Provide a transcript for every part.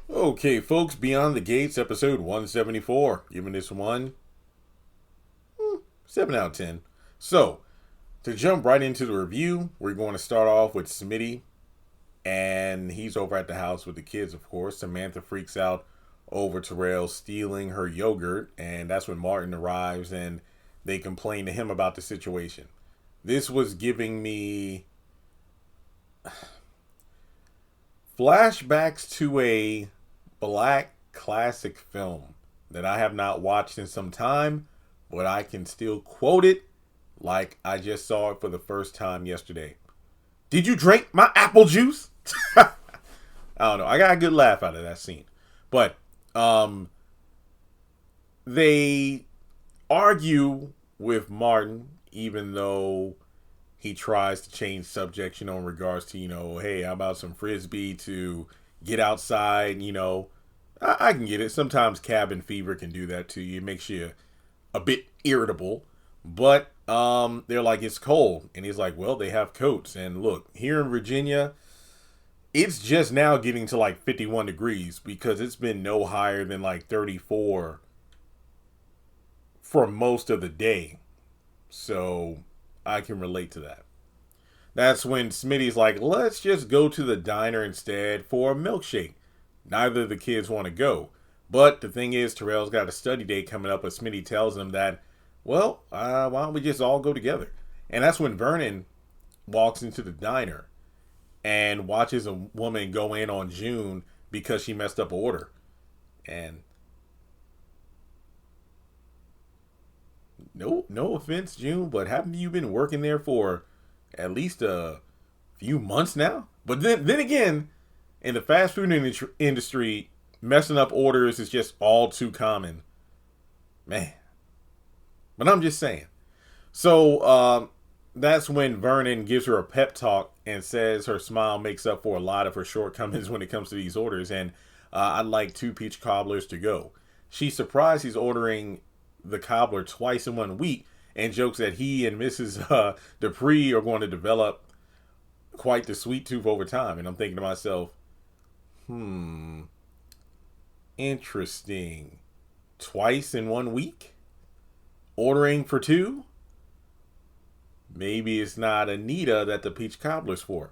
Okay, folks, Beyond the Gates, episode 174. Giving this one 7 out of 10. So, to jump right into the review, we're going to start off with Smitty, and he's over at the house with the kids, of course. Samantha freaks out over Terrell stealing her yogurt, and that's when Martin arrives and they complain to him about the situation. This was giving me flashbacks to a black classic film that I have not watched in some time, but I can still quote it like I just saw it for the first time yesterday. Did you drink my apple juice? I don't know. I got a good laugh out of that scene. But they argue with Martin, even though he tries to change subject, in regards to, hey, how about some frisbee to get outside, I can get it. Sometimes cabin fever can do that to you. It makes you a bit irritable. But they're like, it's cold. And he's like, well, they have coats. And look, here in Virginia, it's just now getting to like 51 degrees because it's been no higher than like 34 for most of the day. So I can relate to that. That's when Smitty's like, let's just go to the diner instead for a milkshake. Neither of the kids want to go. But the thing is, Terrell's got a study day coming up, but Smitty tells him that, well, why don't we just all go together? And that's when Vernon walks into the diner and watches a woman go in on June because she messed up an order. And no offense, June, but haven't you been working there for at least a few months now? But then again, in the fast food industry, messing up orders is just all too common. Man. But I'm just saying. So that's when Vernon gives her a pep talk and says her smile makes up for a lot of her shortcomings when it comes to these orders. And I'd like 2 peach cobblers to go. She's surprised he's ordering the cobbler twice in 1 week and jokes that he and Mrs. Dupree are going to develop quite the sweet tooth over time. And I'm thinking to myself, interesting. Twice in 1 week? Ordering for 2? Maybe it's not Anita that the peach cobbler's for.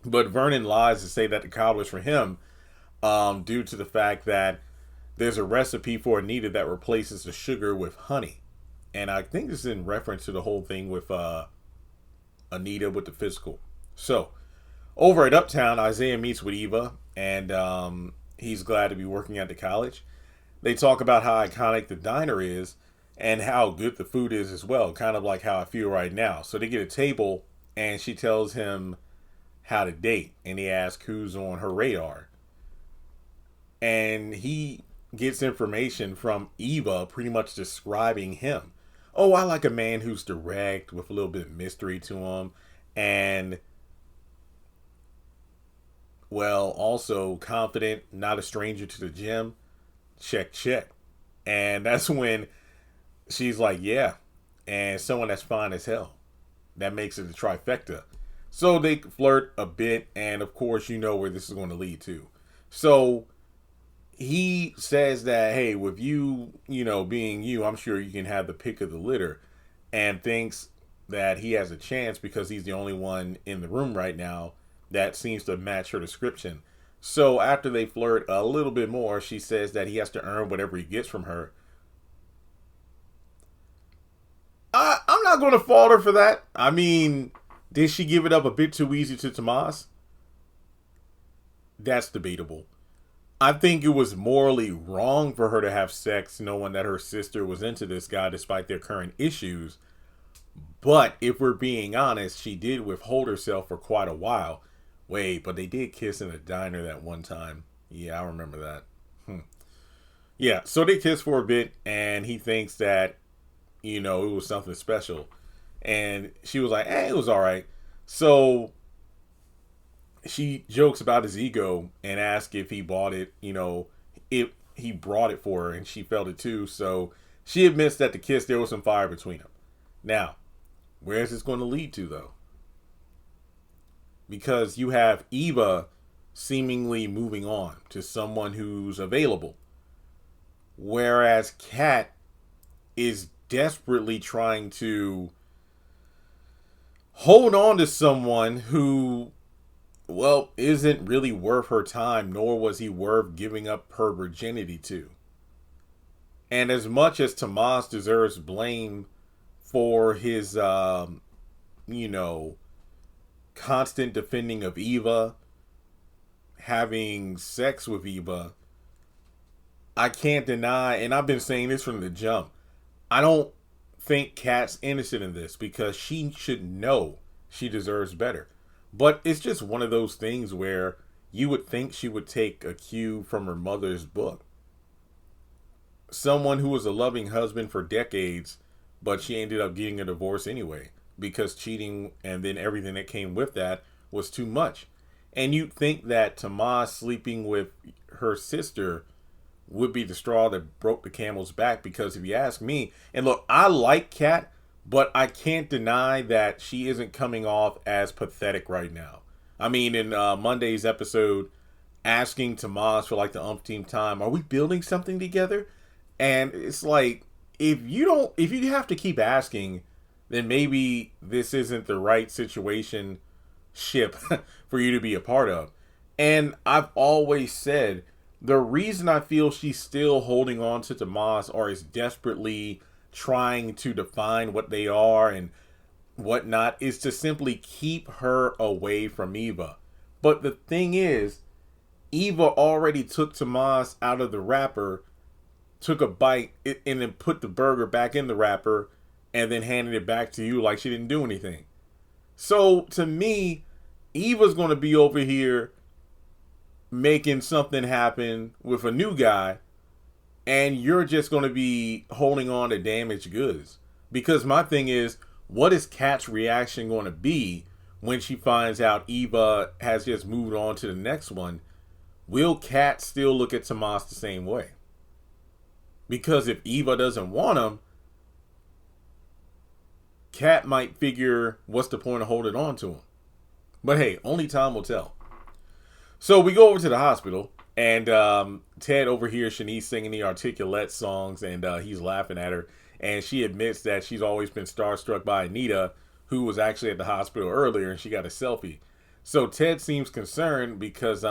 But Vernon lies to say that the cobbler's for him due to the fact that there's a recipe for Anita that replaces the sugar with honey. And I think this is in reference to the whole thing with Anita with the physical. So, over at Uptown, Isaiah meets with Eva, and he's glad to be working at the college. They talk about how iconic the diner is and how good the food is as well, kind of like how I feel right now. So they get a table, and she tells him how to date, and he asks who's on her radar. And he gets information from Eva pretty much describing him. Oh, I like a man who's direct with a little bit of mystery to him, and well, also confident, not a stranger to the gym. Check, check. And that's when she's like, yeah, and someone that's fine as hell. That makes it a trifecta. So they flirt a bit, and of course, you know where this is going to lead to. So he says that, hey, with you, being you, I'm sure you can have the pick of the litter, and thinks that he has a chance because he's the only one in the room right now that seems to match her description. So after they flirt a little bit more, she says that he has to earn whatever he gets from her. I'm not going to fault her for that. I mean, did she give it up a bit too easy to Tomas? That's debatable. I think it was morally wrong for her to have sex knowing that her sister was into this guy despite their current issues. But if we're being honest, she did withhold herself for quite a while. Wait, but they did kiss in a diner that one time. Yeah, I remember that. Yeah, so they kiss for a bit, and he thinks that, it was something special. And she was like, it was all right. So she jokes about his ego and asks if he bought it, if he brought it for her, and she felt it too. So she admits that the kiss, there was some fire between them. Now, where is this going to lead to, though? Because you have Eva seemingly moving on to someone who's available. Whereas Kat is desperately trying to hold on to someone who, well, isn't really worth her time, nor was he worth giving up her virginity to. And as much as Tomas deserves blame for his, you know, constant defending of Eva, having sex with Eva, I can't deny, and I've been saying this from the jump, I don't think Kat's innocent in this because she should know she deserves better. But it's just one of those things where you would think she would take a cue from her mother's book. Someone who was a loving husband for decades, but she ended up getting a divorce anyway because cheating and then everything that came with that was too much. And you'd think that Tomas sleeping with her sister would be the straw that broke the camel's back, because if you ask me, and look, I like Kat, but I can't deny that she isn't coming off as pathetic right now. I mean, in Monday's episode, asking Tomas for like the umpteenth time, are we building something together? And it's like, if you have to keep asking, then maybe this isn't the right situation ship for you to be a part of. And I've always said, the reason I feel she's still holding on to Tomas or is desperately trying to define what they are and whatnot is to simply keep her away from Eva. But the thing is, Eva already took Tomas out of the wrapper, took a bite, and then put the burger back in the wrapper and then handed it back to you like she didn't do anything. So to me, Eva's going to be over here making something happen with a new guy, and you're just going to be holding on to damaged goods. Because my thing is, what is Kat's reaction going to be when she finds out Eva has just moved on to the next one? Will Kat still look at Tomas the same way? Because if Eva doesn't want him, Kat might figure, what's the point of holding on to him? But hey, only time will tell. So we go over to the hospital, and Ted overhears Shanice singing the Articulette songs, and he's laughing at her. And she admits that she's always been starstruck by Anita, who was actually at the hospital earlier, and she got a selfie. So Ted seems concerned because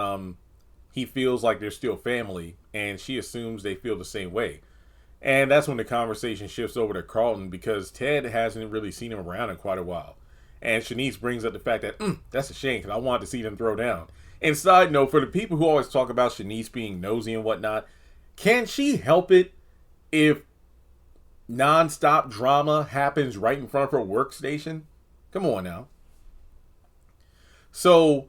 he feels like they're still family, and she assumes they feel the same way. And that's when the conversation shifts over to Carlton, because Ted hasn't really seen him around in quite a while. And Shanice brings up the fact that, that's a shame, because I wanted to see them throw down. And side note, for the people who always talk about Shanice being nosy and whatnot, can she help it if nonstop drama happens right in front of her workstation? Come on now. So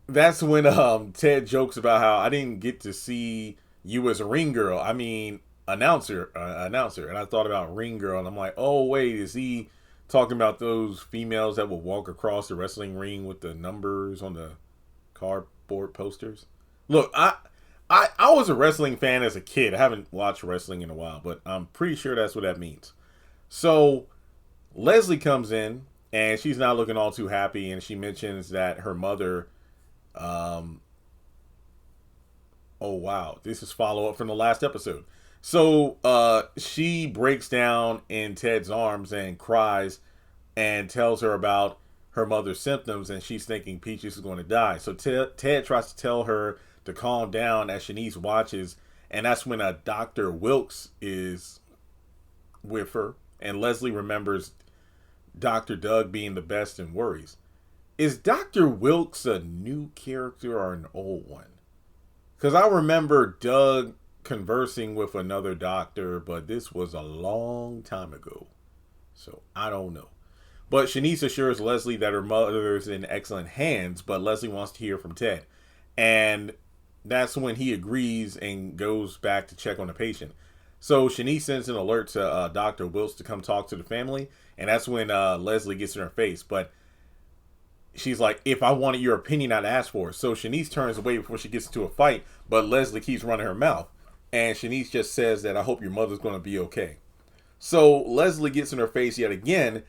that's when Ted jokes about how I didn't get to see you as a ring girl. I mean, announcer. And I thought about ring girl, and I'm like, oh wait, is he talking about those females that will walk across the wrestling ring with the numbers on the cardboard posters? Look, I was a wrestling fan as a kid. I haven't watched wrestling in a while, but I'm pretty sure that's what that means. So Leslie comes in, and she's not looking all too happy, and she mentions that her mother, oh wow, this is follow-up from the last episode. So she breaks down in Ted's arms and cries and tells her about her mother's symptoms, and she's thinking Peaches is going to die. So Ted tries to tell her to calm down as Shanice watches, and that's when Dr. Wilkes is with her, and Leslie remembers Dr. Doug being the best and worries. Is Dr. Wilkes a new character or an old one? Because I remember Doug conversing with another doctor, but this was a long time ago. So I don't know. But Shanice assures Leslie that her mother is in excellent hands, but Leslie wants to hear from Ted. And that's when he agrees and goes back to check on the patient. So Shanice sends an alert to Dr. Wilkes to come talk to the family. And that's when Leslie gets in her face. But she's like, if I wanted your opinion, I'd ask for it. So Shanice turns away before she gets into a fight, but Leslie keeps running her mouth. And Shanice just says that I hope your mother's going to be okay. So Leslie gets in her face yet again,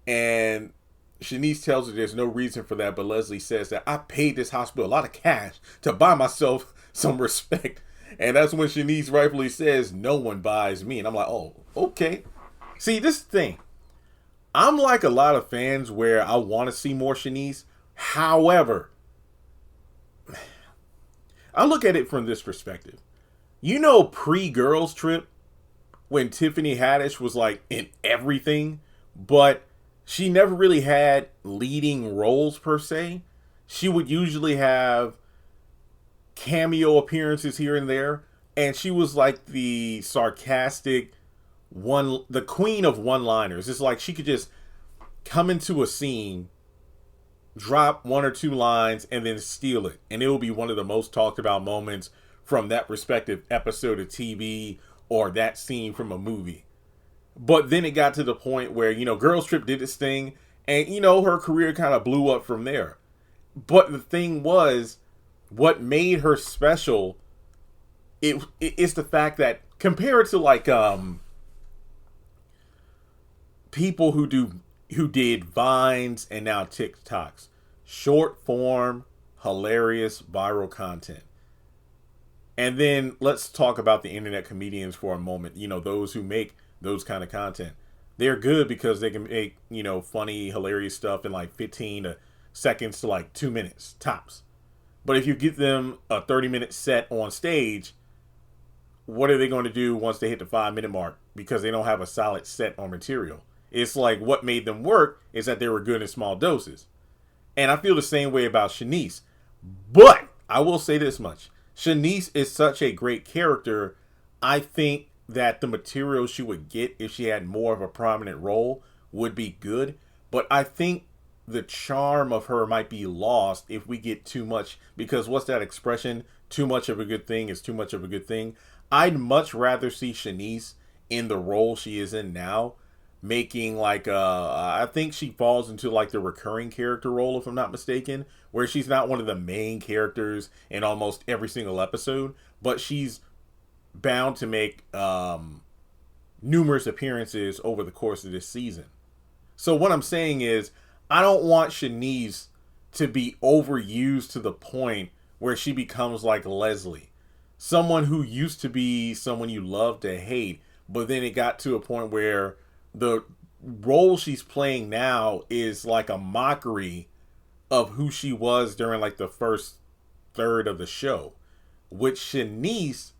and Shanice tells her there's no reason for that, but Leslie says that I paid this hospital a lot of cash to buy myself some respect. And that's when Shanice rightfully says, no one buys me. And I'm like, oh, okay. See, this thing, I'm like a lot of fans where I want to see more Shanice. However, I look at it from this perspective. You know, pre-Girls Trip, when Tiffany Haddish was like in everything, but she never really had leading roles per se. She would usually have cameo appearances here and there, and she was like the sarcastic the queen of one-liners. It's like she could just come into a scene, drop one or two lines, and then steal it, and it will be one of the most talked about moments from that respective episode of TV or that scene from a movie. But then it got to the point where, Girls Trip did this thing, and, her career kind of blew up from there. But the thing was, what made her special, it's the fact that, compared to, like, people who did Vines and now TikToks, short form, hilarious, viral content. And then let's talk about the internet comedians for a moment. Those who make those kind of content. They're good because they can make, funny, hilarious stuff in like 15 seconds to like 2 minutes tops. But if you get them a 30-minute set on stage, what are they going to do once they hit the 5-minute mark? Because they don't have a solid set or material. It's like what made them work is that they were good in small doses. And I feel the same way about Shanice. But I will say this much. Shanice is such a great character. I think that the material she would get if she had more of a prominent role would be good. But I think the charm of her might be lost if we get too much. Because what's that expression? Too much of a good thing is too much of a good thing. I'd much rather see Shanice in the role she is in now, making like I think she falls into like the recurring character role, if I'm not mistaken, where she's not one of the main characters in almost every single episode, but she's bound to make numerous appearances over the course of this season. So what I'm saying is, I don't want Shanice to be overused to the point where she becomes like Leslie, someone who used to be someone you love to hate, but then it got to a point where the role she's playing now is like a mockery of who she was during like the first third of the show. With Shanice,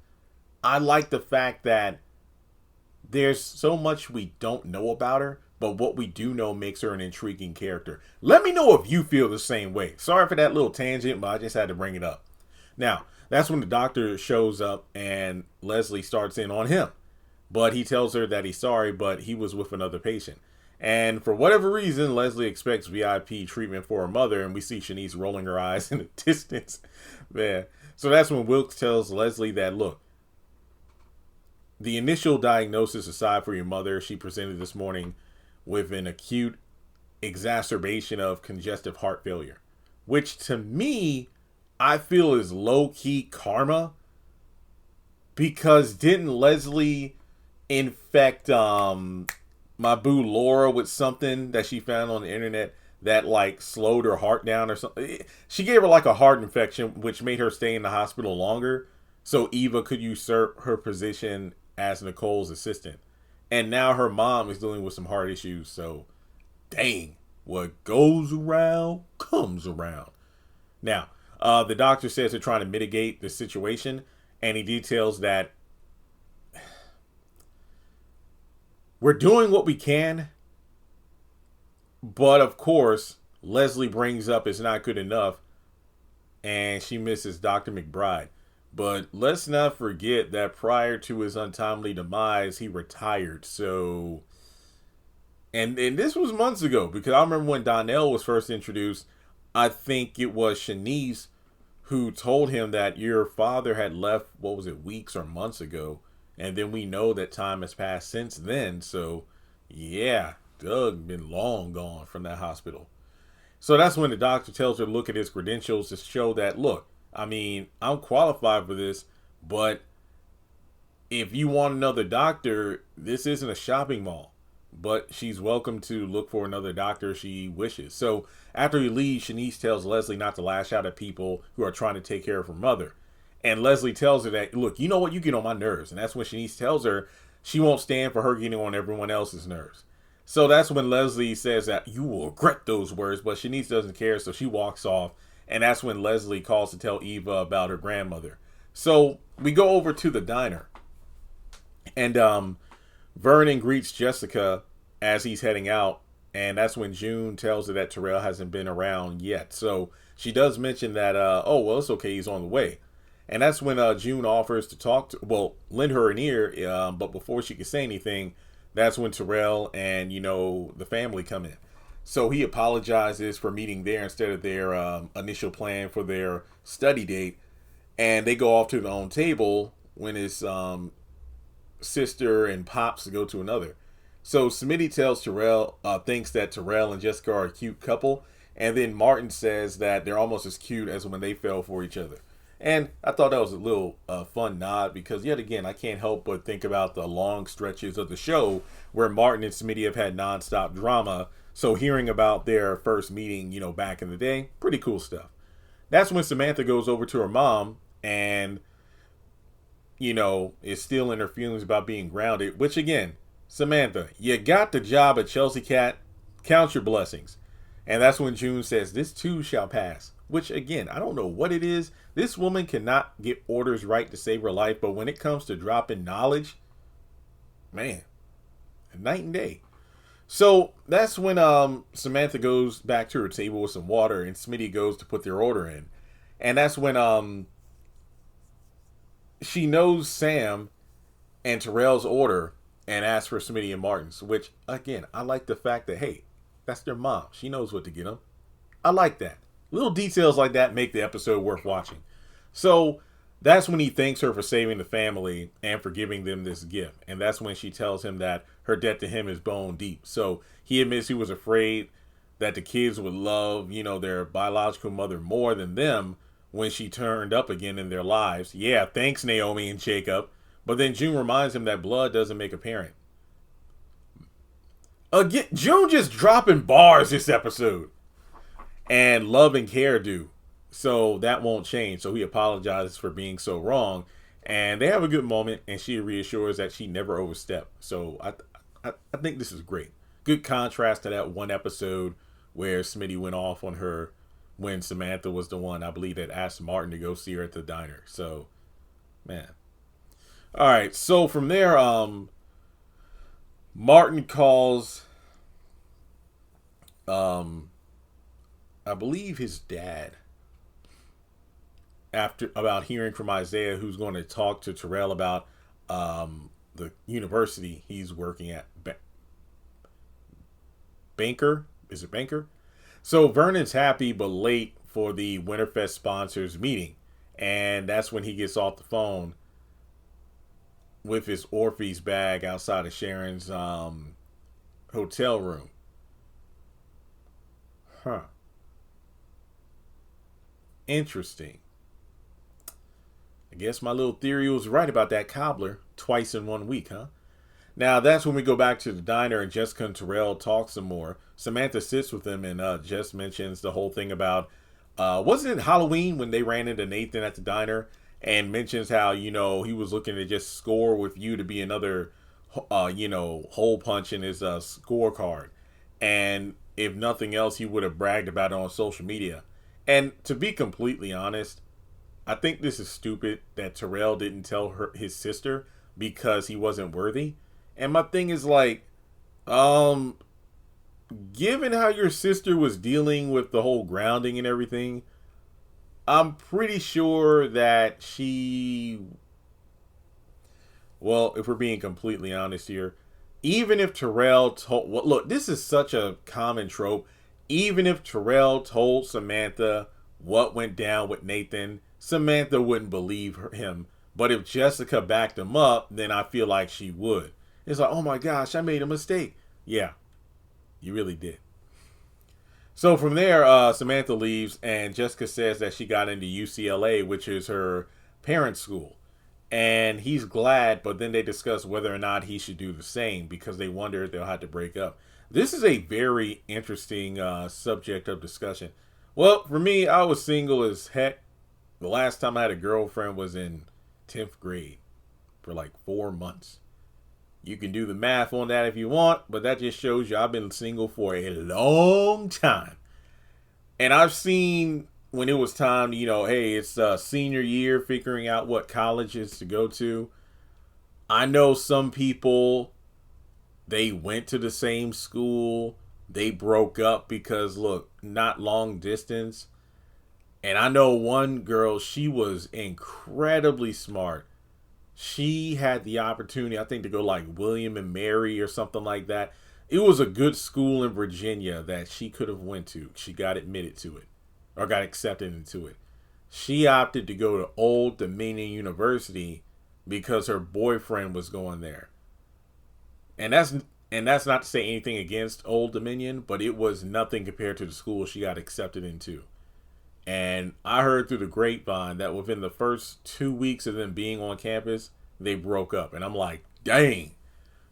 I like the fact that there's so much we don't know about her, but what we do know makes her an intriguing character. Let me know if you feel the same way. Sorry for that little tangent, but I just had to bring it up. Now, that's when the doctor shows up and Leslie starts in on him. But he tells her that he's sorry, but he was with another patient. And for whatever reason, Leslie expects VIP treatment for her mother, and we see Shanice rolling her eyes in the distance. Man. So that's when Wilkes tells Leslie that, look, the initial diagnosis aside for your mother, she presented this morning with an acute exacerbation of congestive heart failure, which to me, I feel is low-key karma, because didn't Leslie infect my boo Laura with something that she found on the internet that like slowed her heart down or something? She gave her like a heart infection, which made her stay in the hospital longer so Eva could usurp her position as Nicole's assistant. And now her mom is dealing with some heart issues. So dang, what goes around comes around. Now, the doctor says they're trying to mitigate the situation, and he details that we're doing what we can, but of course, Leslie brings up it's not good enough, and she misses Dr. McBride. But let's not forget that prior to his untimely demise, he retired. So, and this was months ago, because I remember when Donnell was first introduced, I think it was Shanice who told him that your father had left, what was it, weeks or months ago. And then we know that time has passed since then. So, yeah, Doug been long gone from that hospital. So that's when the doctor tells her to look at his credentials to show that, look, I mean, I'm qualified for this, but if you want another doctor, this isn't a shopping mall. but she's welcome to look for another doctor if she wishes. So after he leaves, Shanice tells Leslie not to lash out at people who are trying to take care of her mother. And Leslie tells her that, look, you know what? You get on my nerves. And that's when Shanice tells her she won't stand for her getting on everyone else's nerves. So that's when Leslie says that you will regret those words, but Shanice doesn't care, so she walks off. And that's when Leslie calls to tell Eva about her grandmother. So we go over to the diner. And Vernon greets Jessica as he's heading out. And that's when June tells her that Terrell hasn't been around yet. So she does mention that, oh, well, it's okay, he's on the way. And that's when June offers to lend her an ear. But before she can say anything, that's when Terrell and, the family come in. So he apologizes for meeting there instead of their initial plan for their study date. And they go off to their own table when his sister and Pops go to another. So Smitty tells Terrell, thinks that Terrell and Jessica are a cute couple. And then Martin says that they're almost as cute as when they fell for each other. And I thought that was a little fun nod because, yet again, I can't help but think about the long stretches of the show where Martin and Smitty have had nonstop drama. So hearing about their first meeting, back in the day, pretty cool stuff. That's when Samantha goes over to her mom and, is still in her feelings about being grounded. Which, again, Samantha, you got the job at Chelsea Cat. Count your blessings. And that's when June says, this too shall pass. Which, again, I don't know what it is. This woman cannot get orders right to save her life. But when it comes to dropping knowledge, man, night and day. So that's when Samantha goes back to her table with some water. And Smitty goes to put their order in. And that's when she knows Sam and Terrell's order and asks for Smitty and Martin's. Which, again, I like the fact that, hey, that's their mom. She knows what to get them. I like that. Little details like that make the episode worth watching. So that's when he thanks her for saving the family and for giving them this gift. And that's when she tells him that her debt to him is bone deep. So he admits he was afraid that the kids would love, their biological mother more than them when she turned up again in their lives. Yeah, thanks, Naomi and Jacob. But then June reminds him that blood doesn't make a parent. Again, June just dropping bars this episode. And love and care do. So that won't change. So he apologizes for being so wrong. And they have a good moment. And she reassures that she never overstepped. So I think this is great. Good contrast to that one episode where Smitty went off on her when Samantha was the one, I believe, that asked Martin to go see her at the diner. So, man. All right. So from there, Martin calls I believe his dad about hearing from Isaiah, who's going to talk to Terrell about the university he's working at. Banker? Is it Banker? So Vernon's happy but late for the Winterfest sponsors meeting. And that's when he gets off the phone with his Orpheus bag outside of Sharon's hotel room. Huh. Interesting. I guess my little theory was right about that cobbler. Twice in 1 week, huh? Now, that's when we go back to the diner and Jessica and Terrell talk some more. Samantha sits with them and Jess mentions the whole thing about, wasn't it Halloween when they ran into Nathan at the diner? And mentions how, he was looking to just score with you to be another, hole punch in his scorecard. And if nothing else, he would have bragged about it on social media. And to be completely honest, I think this is stupid that Terrell didn't tell his sister because he wasn't worthy. And my thing is like, given how your sister was dealing with the whole grounding and everything, I'm pretty sure that if we're being completely honest here, even if Terrell told, look, this is such a common trope. Even if Terrell told Samantha what went down with Nathan, Samantha wouldn't believe him. But if Jessica backed him up, then I feel like she would. It's like, oh my gosh, I made a mistake. Yeah, you really did. So from there, Samantha leaves and Jessica says that she got into UCLA, which is her parents' school. And he's glad, but then they discuss whether or not he should do the same because they wonder if they'll have to break up. This is a very interesting subject of discussion. Well, for me, I was single as heck. The last time I had a girlfriend was in 10th grade for like 4 months. You can do the math on that if you want, but that just shows you I've been single for a long time. And I've seen when it was time, hey, it's senior year, figuring out what colleges to go to. I know some people, they went to the same school, they broke up because, look, not long distance. And I know one girl, she was incredibly smart. She had the opportunity, I think, to go like William and Mary or something like that. It was a good school in Virginia that she could have went to. She got admitted to it or got accepted into it. She opted to go to Old Dominion University because her boyfriend was going there. And that's not to say anything against Old Dominion, but it was nothing compared to the school she got accepted into. And I heard through the grapevine that within the first 2 weeks of them being on campus, they broke up. And I'm like, dang.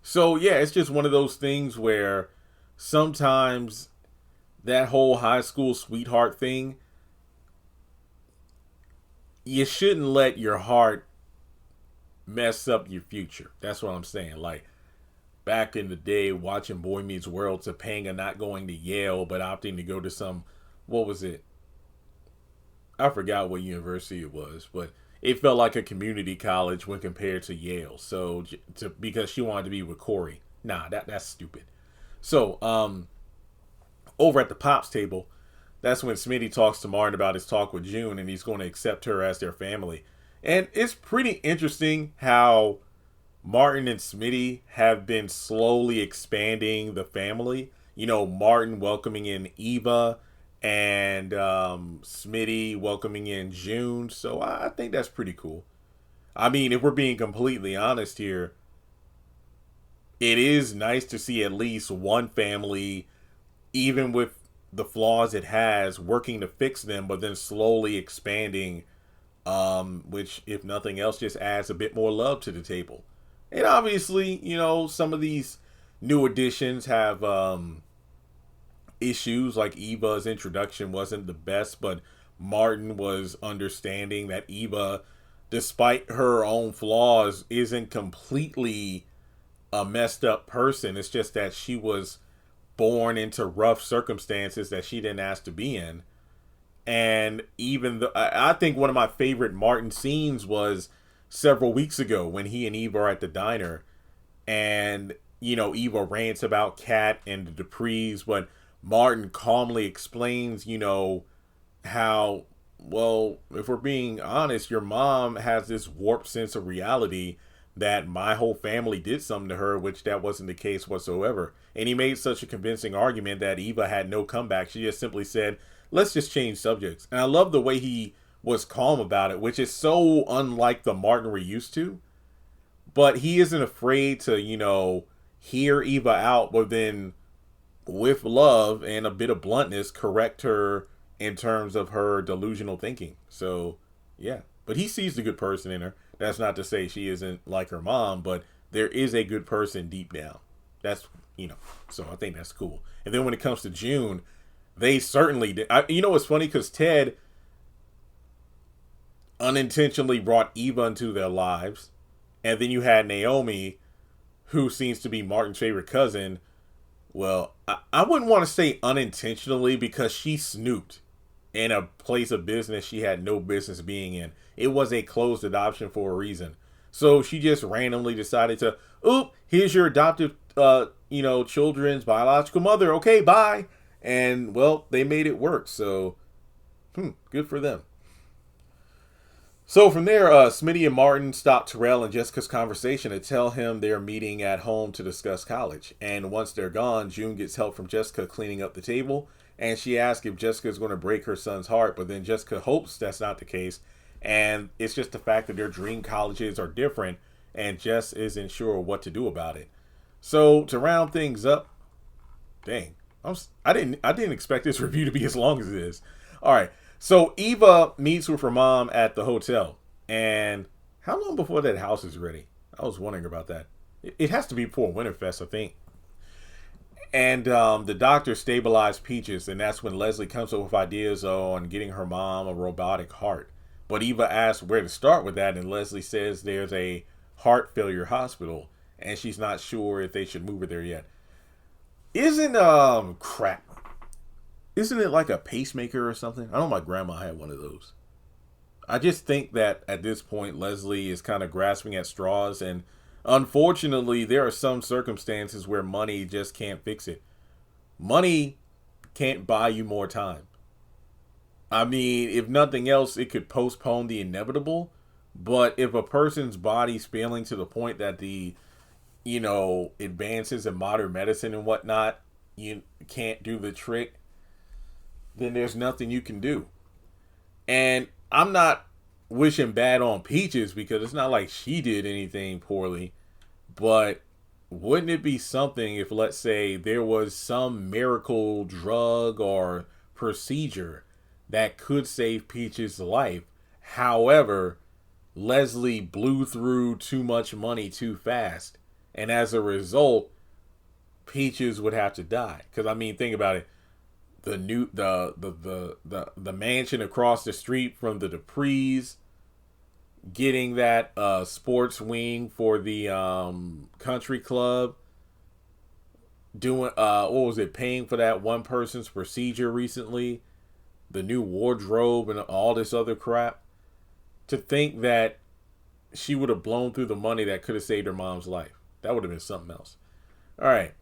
So, yeah, it's just one of those things where sometimes that whole high school sweetheart thing, you shouldn't let your heart mess up your future. That's what I'm saying. Like, back in the day, watching Boy Meets World, Topanga not going to Yale, but opting to go to some, what was it? I forgot what university it was, but it felt like a community college when compared to Yale. So, because she wanted to be with Corey. Nah, that's stupid. So, over at the Pops table, that's when Smitty talks to Martin about his talk with June, and he's going to accept her as their family. And it's pretty interesting how Martin and Smitty have been slowly expanding the family. Martin welcoming in Eva and Smitty welcoming in June. So I think that's pretty cool. I mean, if we're being completely honest here, it is nice to see at least one family, even with the flaws it has, working to fix them, but then slowly expanding, which, if nothing else, just adds a bit more love to the table. And obviously, some of these new additions have issues, like Eva's introduction wasn't the best, but Martin was understanding that Eva, despite her own flaws, isn't completely a messed up person. It's just that she was born into rough circumstances that she didn't ask to be in. And even I think one of my favorite Martin scenes was several weeks ago when he and Eva are at the diner, and Eva rants about Kat and the Duprees, but Martin calmly explains, how, well, if we're being honest, your mom has this warped sense of reality that my whole family did something to her, which that wasn't the case whatsoever. And he made such a convincing argument that Eva had no comeback. She just simply said, let's just change subjects. And I love the way he was calm about it, which is so unlike the Martin we're used to. But he isn't afraid to, hear Eva out, but then with love and a bit of bluntness, correct her in terms of her delusional thinking. So, yeah. But he sees the good person in her. That's not to say she isn't like her mom, but there is a good person deep down. That's, so I think that's cool. And then when it comes to June, they certainly did. It's funny because Ted unintentionally brought Eva into their lives. And then you had Naomi, who seems to be Martin's favorite cousin. Well, I wouldn't want to say unintentionally because she snooped in a place of business she had no business being in. It was a closed adoption for a reason. So she just randomly decided to, here's your adoptive, children's biological mother. Okay, bye. And, well, they made it work. So, good for them. So from there, Smitty and Martin stop Terrell and Jessica's conversation and tell him they're meeting at home to discuss college. And once they're gone, June gets help from Jessica cleaning up the table. And she asks if Jessica is going to break her son's heart. But then Jessica hopes that's not the case. And it's just the fact that their dream colleges are different. And Jess isn't sure what to do about it. So to round things up, dang, I didn't expect this review to be as long as it is. All right. So Eva meets with her mom at the hotel and How long before that house is ready? I was wondering about that. It has to be before Winterfest, I think. And the doctor stabilized Peaches, and that's when Leslie comes up with ideas on getting her mom a robotic heart. But Eva asks where to start with that, and Leslie says there's a heart failure hospital, and she's not sure if they should move her there yet. Isn't crap? Isn't it like a pacemaker or something? I know my grandma had one of those. I just think that at this point, Leslie is kind of grasping at straws, and unfortunately, there are some circumstances where money just can't fix it. Money can't buy you more time. I mean, if nothing else, it could postpone the inevitable. But if a person's body's failing to the point that the, advances in modern medicine and whatnot, you can't do the trick, then there's nothing you can do. And I'm not wishing bad on Peaches because it's not like she did anything poorly. But wouldn't it be something if, let's say, there was some miracle drug or procedure that could save Peaches' life? However, Leslie blew through too much money too fast. And as a result, Peaches would have to die. Because, I mean, think about it. The mansion across the street from the Duprees, getting that sports wing for the country club, doing paying for that one person's procedure recently, the new wardrobe and all this other crap. To think that she would have blown through the money that could have saved her mom's life. That would have been something else. All right.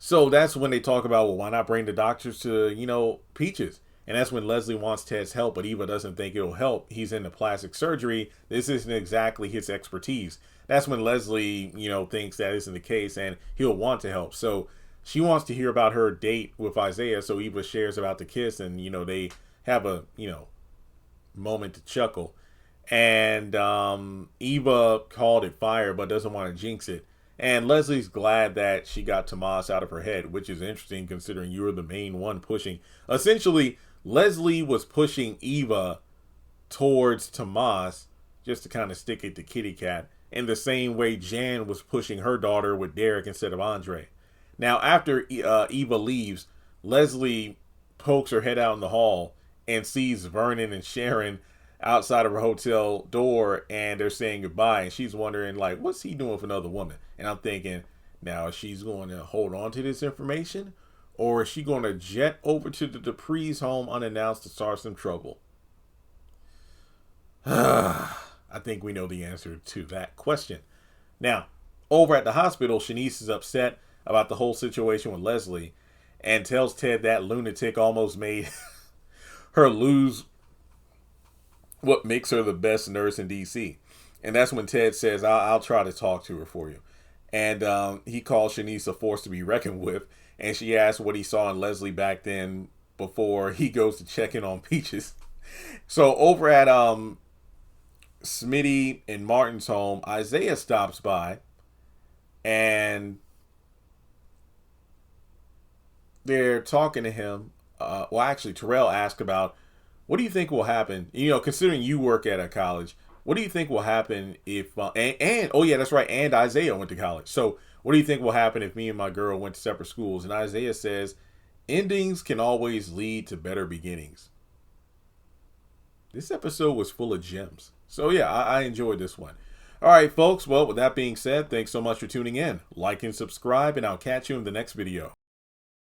So that's when they talk about, well, why not bring the doctors to, Peaches? And that's when Leslie wants Ted's help, but Eva doesn't think it'll help. He's into plastic surgery. This isn't exactly his expertise. That's when Leslie, thinks that isn't the case and he'll want to help. So she wants to hear about her date with Isaiah. So Eva shares about the kiss and, they have a, moment to chuckle. And Eva called it fire, but doesn't want to jinx it. And Leslie's glad that she got Tomas out of her head, which is interesting considering you were the main one pushing. Essentially, Leslie was pushing Eva towards Tomas just to kind of stick it to Kitty Cat in the same way Jan was pushing her daughter with Derek instead of Andre. Now, after Eva leaves, Leslie pokes her head out in the hall and sees Vernon and Sharon outside of her hotel door, and they're saying goodbye, and she's wondering, like, what's he doing with another woman? And I'm thinking, now she's going to hold on to this information, or is she going to jet over to the Dupree's home unannounced to start some trouble? I think we know the answer to that question. Now, over at the hospital, Shanice is upset about the whole situation with Leslie and tells Ted that lunatic almost made her lose what makes her the best nurse in DC. And that's when Ted says, I'll try to talk to her for you. And he calls Shanice a force to be reckoned with. And she asks what he saw in Leslie back then before he goes to check in on Peaches. So over at Smitty and Martin's home, Isaiah stops by. And they're talking to him. Actually, Terrell asked about, what do you think will happen? Considering you work at a college, what do you think will happen if that's right, and Isaiah went to college. So what do you think will happen if me and my girl went to separate schools? And Isaiah says, endings can always lead to better beginnings. This episode was full of gems. So yeah, I enjoyed this one. All right, folks. Well, with that being said, thanks so much for tuning in. Like and subscribe, and I'll catch you in the next video.